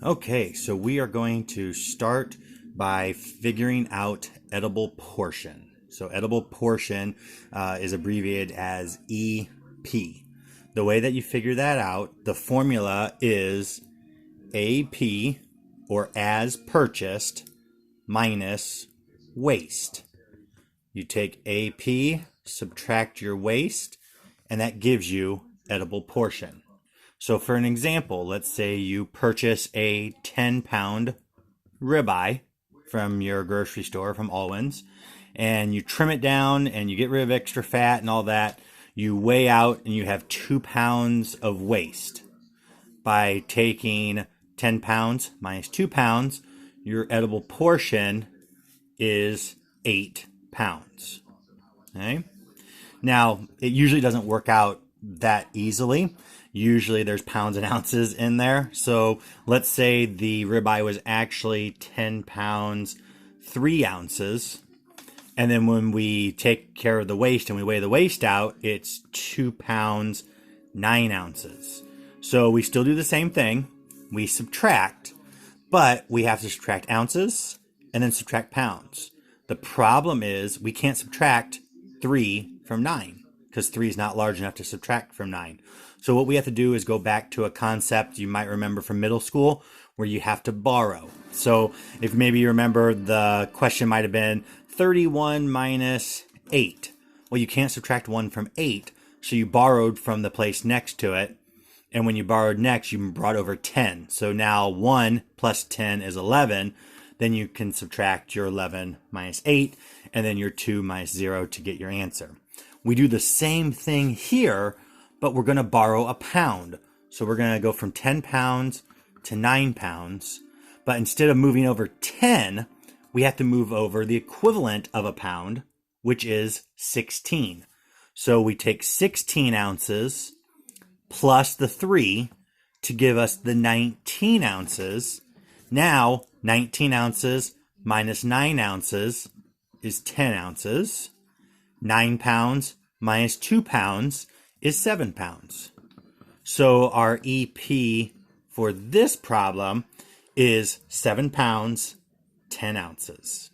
Okay, so we are going to start by figuring out edible portion. So edible portion is abbreviated as EP. The way that you figure that out, the formula is AP, or as purchased, minus waste. You take AP, subtract your waste, and that gives you edible portion. So for an example, let's say you purchase a 10-pound ribeye from your grocery store, from Alwyn's, and you trim it down and you get rid of extra fat and all that. You weigh out and you have 2 pounds of waste. By taking 10 pounds minus 2 pounds, your edible portion is 8 pounds. Okay? Now, it usually doesn't work out that easily. Usually there's pounds and ounces in there. So let's say the ribeye was actually 10 pounds, 3 ounces. And then when we take care of the waste and we weigh the waste out, it's 2 pounds, 9 ounces. So we still do the same thing. We subtract, but we have to subtract ounces and then subtract pounds. The problem is we can't subtract 3 from 9 because 3 is not large enough to subtract from 9. So what we have to do is go back to a concept you might remember from middle school where you have to borrow. So if maybe you remember, the question might have been 31 minus 8. Well, you can't subtract 1 from 8, so you borrowed from the place next to it. And when you borrowed next, you brought over 10. So now 1 plus 10 is 11. Then you can subtract your 11 minus 8, and then your 2 minus 0 to get your answer. We do the same thing here, but we're going to borrow a pound. So we're going to go from 10 pounds to 9 pounds. But instead of moving over 10, we have to move over the equivalent of a pound, which is 16. So we take 16 ounces plus the 3 to give us the 19 ounces. Now, 19 ounces minus 9 ounces is 10 ounces. 9 pounds minus 2 pounds is 7 pounds. So our EP for this problem is 7 pounds, 10 ounces.